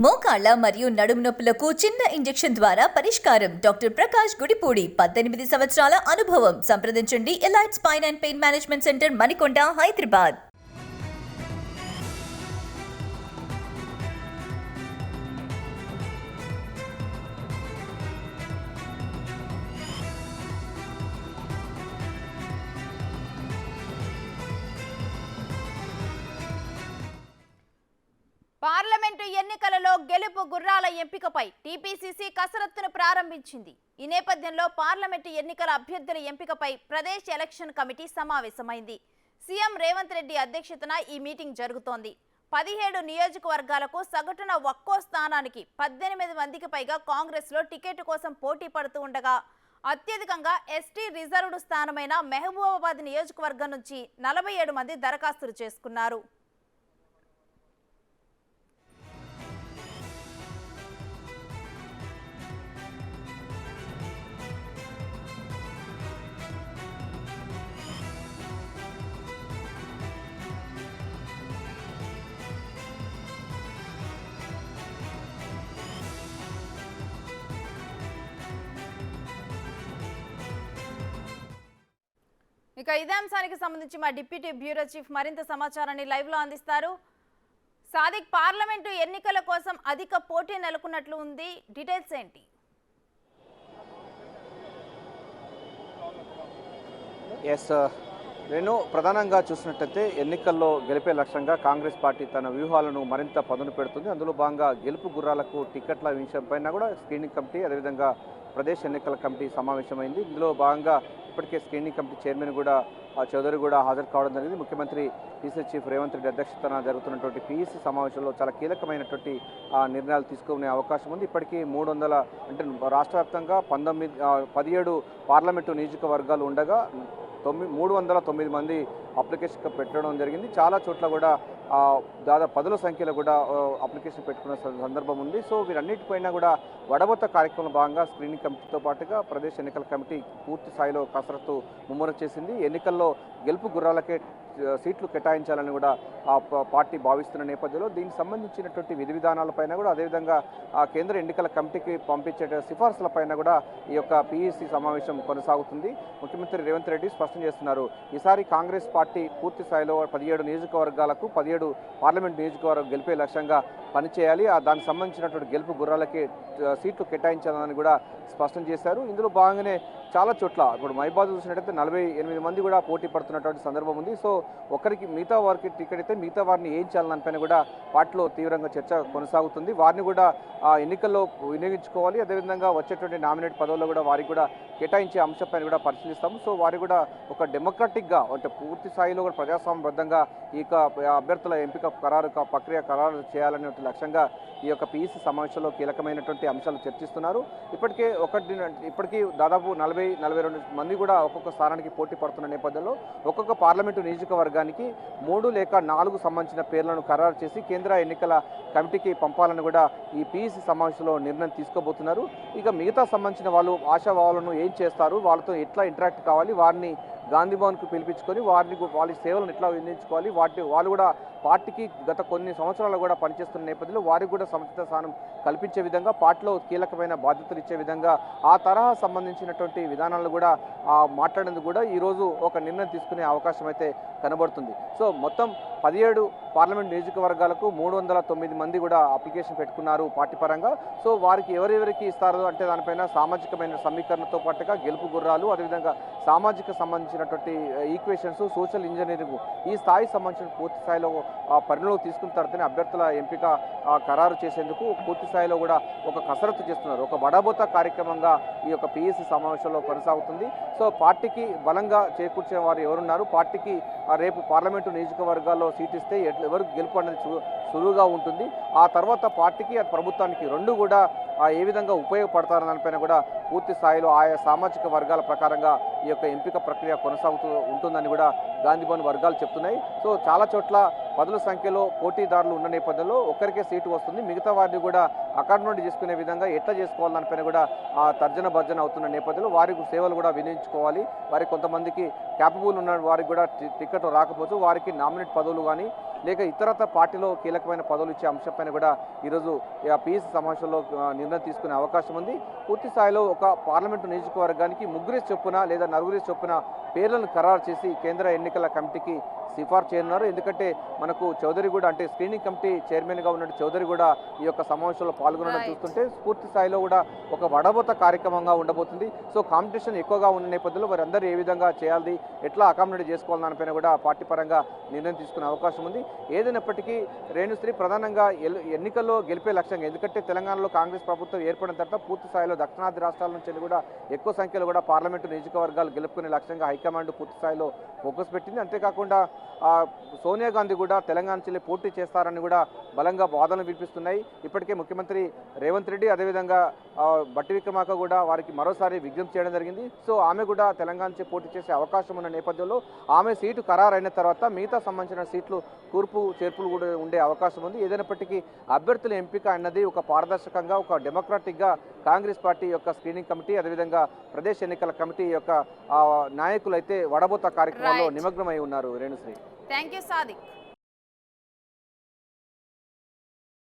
మోకాళ్ల మరియు నడుము నొప్పులకు చిన్న ఇంజెక్షన్ ద్వారా పరిష్కారం. డాక్టర్ ప్రకాష్ గుడిపూడి 18 సంవత్సరాల అనుభవం. సంప్రదించండి elite spine and pain management centre, Manikonda, Hyderabad. Parliament ఎన్నికలలో గెలుపు గుర్రాల ఎంపికపై టీపీసీసీ కసరత్తును ప్రారంభించింది. ఈ నేపథ్యంలో పార్లమెంటు ఎన్నికల అభ్యర్థుల ఎంపికపై ప్రదేశ్ ఎలక్షన్ కమిటీ సమావేశమైంది. సీఎం రేవంత్ రెడ్డి అధ్యక్షతన ఈ మీటింగ్ జరుగుతోంది. 17 నియోజకవర్గాలకు సగటున ఒక్కో స్థానానికి 18 మందికి పైగా కాంగ్రెస్లో టికెట్ కోసం పోటీ పడుతూ ఉండగా అత్యధికంగా ఎస్టీ రిజర్వ్డ్ స్థానమైన మహబూబాబాద్ నియోజకవర్గం నుంచి 47 మంది దరఖాస్తులు చేసుకున్నారు. ఇక ఇదే అంశానికి సంబంధించి మా డిప్యూటీ బ్యూరో చీఫ్ మరింత సమాచారాన్ని లైవ్ లో అందిస్తారు. సాదిక్, పార్లమెంటు ఎన్నికల కోసం అధిక పోటీ నెలకొన్నట్లు ఉంది, డీటెయిల్స్ ఏంటి? ఎస్ నేను ప్రధానంగా చూసినట్టయితే ఎన్నికల్లో గెలిపే లక్ష్యంగా కాంగ్రెస్ పార్టీ తన వ్యూహాలను మరింత పదును పెడుతుంది. అందులో భాగంగా గెలుపు గుర్రాలకు టికెట్ల విషయంపైన కూడా స్క్రీనింగ్ కమిటీ, అదేవిధంగా ప్రదేశ్ ఎన్నికల కమిటీ సమావేశమైంది. ఇందులో భాగంగా ఇప్పటికే స్క్రీనింగ్ కమిటీ చైర్మన్ కూడా చౌదరి కూడా హాజరు కావడం జరిగింది. ముఖ్యమంత్రి పీసీ చీఫ్ రేవంత్ రెడ్డి అధ్యక్షతన జరుగుతున్నటువంటి పీఈసీ సమావేశంలో చాలా కీలకమైనటువంటి నిర్ణయాలు తీసుకునే అవకాశం ఉంది. ఇప్పటికీ 300 అంటే రాష్ట్ర వ్యాప్తంగా 17 పార్లమెంటు నియోజకవర్గాలు ఉండగా 309 మంది అప్లికేషన్ పెట్టడం జరిగింది. చాలా చోట్ల కూడా దాదాపు 10ల సంఖ్యలో కూడా అప్లికేషన్ పెట్టుకున్న సందర్భం ఉంది. సో వీరన్నిటిపైన కూడా వడబొత్త కార్యక్రమంలో భాగంగా స్క్రీనింగ్ కమిటీతో పాటుగా ప్రదేశ్ ఎన్నికల కమిటీ పూర్తి స్థాయిలో కసరత్తు ముమ్మరం చేసింది. ఎన్నికల్లో గెలుపు గుర్రాలకే సీట్లు కేటాయించాలని కూడా పార్టీ భావిస్తున్న నేపథ్యంలో దీనికి సంబంధించినటువంటి విధి విధానాలపైన కూడా, అదేవిధంగా కేంద్ర ఎన్నికల కమిటీకి పంపించే సిఫార్సులపైన కూడా ఈ యొక్క పీఈసీ సమావేశం కొనసాగుతుంది. ముఖ్యమంత్రి రేవంత్ రెడ్డి స్పష్టం చేస్తున్నారు, ఈసారి కాంగ్రెస్ పార్టీ పూర్తి స్థాయిలో 17 నియోజకవర్గాలకు 17 పార్లమెంట్ నియోజకవర్గం గెలిపే లక్ష్యంగా పనిచేయాలి. దానికి సంబంధించినటువంటి గెలుపు గుర్రాలకి సీట్లు కేటాయించాలని కూడా స్పష్టం చేశారు. ఇందులో భాగంగానే చాలా చోట్ల ఇప్పుడు మహిబాద్ చూసినట్టయితే 48 మంది కూడా పోటీ పడుతున్నటువంటి సందర్భం ఉంది. సో ఒకరికి మిగతా వారికి టికెట్ అయితే మిగతా వారిని ఏం చేయాలనిపైన కూడా పార్టీలో తీవ్రంగా చర్చ కొనసాగుతుంది. వారిని కూడా ఎన్నికల్లో వినియోగించుకోవాలి, అదేవిధంగా వచ్చేటువంటి నామినేట్ పదవుల్లో కూడా వారికి కూడా కేటాయించే అంశంపైన కూడా పరిశీలిస్తాము. సో వారి కూడా ఒక డెమోక్రటిక్గా అంటే పూర్తి స్థాయిలో కూడా ప్రజాస్వామ్యబద్ధంగా ఈ యొక్క అభ్యర్థుల ఎంపిక ప్రక్రియ ఖరారు చేయాలనే లక్ష్యంగా ఈ యొక్క పీఈసీ సమావేశంలో కీలకమైనటువంటి అంశాలు చర్చిస్తున్నారు. ఇప్పటికీ దాదాపు 40-42 మంది కూడా ఒక్కొక్క స్థానానికి పోటీ పడుతున్న నేపథ్యంలో ఒక్కొక్క పార్లమెంటు నియోజకవర్గానికి 3 లేక 4 సంబంధించిన పేర్లను ఖరారు చేసి కేంద్ర ఎన్నికల కమిటీకి పంపాలని కూడా ఈ పీఈసీ సమావేశంలో నిర్ణయం తీసుకోబోతున్నారు. ఇక మిగతా సంబంధించిన వాళ్ళు ఆశావాళ్ళను ఏం చేస్తారు, వాళ్ళతో ఎట్లా ఇంటరాక్ట్ కావాలి, వారిని గాంధీ భవన్కు పిలిపించుకొని వాళ్ళ సేవలను ఎట్లా వినియోగించుకోవాలి, వాళ్ళు కూడా పార్టీకి గత కొన్ని సంవత్సరాలు కూడా పనిచేస్తున్న నేపథ్యంలో వారికి కూడా సముచిత స్థానం కల్పించే విధంగా పార్టీలో కీలకమైన బాధ్యతలు ఇచ్చే విధంగా ఆ తరహా సంబంధించినటువంటి విధానాలను కూడా మాట్లాడేందుకు కూడా ఈరోజు ఒక నిర్ణయం తీసుకునే అవకాశం అయితే కనబడుతుంది. సో మొత్తం 17 పార్లమెంట్ నియోజకవర్గాలకు 309 మంది కూడా అప్లికేషన్ పెట్టుకున్నారు పార్టీ పరంగా. సో వారికి ఎవరెవరికి ఇస్తారు అంటే దానిపైన సామాజికమైన సమీకరణతో పాటుగా గెలుపు గుర్రాలు, అదేవిధంగా సామాజిక సంబంధించినటువంటి ఈక్వేషన్స్, సోషల్ ఇంజనీరింగ్ ఈ స్థాయి సంబంధించిన పూర్తి స్థాయిలో పరిణిలో తీసుకున్న తర్వాతనే అభ్యర్థుల ఎంపిక ఖరారు చేసేందుకు పూర్తి స్థాయిలో కూడా ఒక కసరత్తు చేస్తున్నారు. ఒక బడాబోత కార్యక్రమంగా ఈ యొక్క పీఈసీ సమావేశంలో కొనసాగుతుంది. సో పార్టీకి బలంగా చేకూర్చే వారు ఎవరున్నారు, పార్టీకి రేపు పార్లమెంటు నియోజకవర్గాల్లో సీట్ ఇస్తే ఎవరు గెలుపు అనేది సులువుగా ఉంటుంది. ఆ తర్వాత పార్టీకి ప్రభుత్వానికి రెండు కూడా ఏ విధంగా ఉపయోగపడతారన్న దానిపైన కూడా పూర్తి స్థాయిలో ఆయా సామాజిక వర్గాల ప్రకారంగా ఈ యొక్క ఎంపిక ప్రక్రియ కొనసాగుతూ ఉంటుందని కూడా గాంధీ భవన్ వర్గాలు చెప్తున్నాయి. సో చాలా చోట్ల పదుల సంఖ్యలో పోటీదారులు ఉన్న నేపథ్యంలో ఒక్కరికే సీటు వస్తుంది, మిగతా వారిని కూడా అకామిడేట్ చేసుకునే విధంగా ఎట్లా చేసుకోవాలి దానిపైన కూడా తర్జన భర్జన అవుతున్న నేపథ్యంలో వారికి సేవలు కూడా వినియోగించుకోవాలి. వారికి కొంతమందికి క్యాపబుల్ ఉన్న వారికి కూడా టికెట్ రాకపోవచ్చు, వారికి నామినేట్ పదవులు కానీ లేక ఇతరత్ర పార్టీలో కీలకమైన పదవులు ఇచ్చే అంశంపైన కూడా ఈరోజు పీఎస్సీ సమావేశంలో నిర్ణయం తీసుకునే అవకాశం ఉంది. పూర్తి స్థాయిలో ఒక పార్లమెంటు నియోజకవర్గానికి 3 చొప్పున లేదా 4 చొప్పున పేర్లను ఖరారు చేసి కేంద్ర ఎన్నికల కమిటీకి సిఫార్సు చేయనున్నారు. ఎందుకంటే మనకు చౌదరిగూడ అంటే స్క్రీనింగ్ కమిటీ చైర్మన్గా ఉన్న చౌదరిగూడ ఈ యొక్క సమావేశంలో పాల్గొనడం చూస్తుంటే పూర్తి స్థాయిలో కూడా ఒక వడబోత కార్యక్రమంగా ఉండబోతుంది. సో కాంపిటీషన్ ఎక్కువగా ఉన్న నేపథ్యంలో వారందరూ ఏ విధంగా చేయాలి, ఎట్లా అకామిడేట్ చేసుకోవాలని దానిపైన కూడా పార్టీ పరంగా నిర్ణయం తీసుకునే అవకాశం ఉంది. ఏదైనప్పటికీ రేణుశ్రీ ప్రధానంగా ఎన్నికల్లో గెలిపే లక్ష్యంగా, ఎందుకంటే తెలంగాణలో కాంగ్రెస్ ప్రభుత్వం ఏర్పడిన తర్వాత పూర్తి స్థాయిలో దక్షిణాది రాష్ట్రాల నుంచి కూడా ఎక్కువ సంఖ్యలో కూడా పార్లమెంటు నియోజకవర్గాలు గెలుపుకునే లక్ష్యంగా హైకమాండ్ పూర్తి స్థాయిలో ఫోకస్ పెట్టింది. అంతేకాకుండా సోనియా గాంధీ కూడా తెలంగాణ నుంచి పోటీ చేస్తారని కూడా బలంగా వాదనలు వినిపిస్తున్నాయి. ఇప్పటికే ముఖ్యమంత్రి రేవంత్ రెడ్డి అదేవిధంగా బట్టి విక్రమార్క కూడా వారికి మరోసారి విజ్ఞప్తి చేయడం జరిగింది. సో ఆమె కూడా తెలంగాణ నుంచి పోటీ చేసే అవకాశం ఉన్న నేపథ్యంలో ఆమె సీటు ఖరారైన తర్వాత మిగతా సంబంధించిన సీట్లు కూర్పు చేర్పులు కూడా ఉండే అవకాశం ఉంది. ఏదైనప్పటికీ అభ్యర్థుల ఎంపిక అన్నది ఒక పారదర్శకంగా, ఒక డెమోక్రాటిక్గా కాంగ్రెస్ పార్టీ యొక్క స్క్రీనింగ్ కమిటీ అదేవిధంగా ప్రదేశ్ ఎన్నికల కమిటీ యొక్క నాయకులు అయితే వడబోత కార్యక్రమంలో నిమగ్నమై ఉన్నారు. Renusri, thank you Sadiq.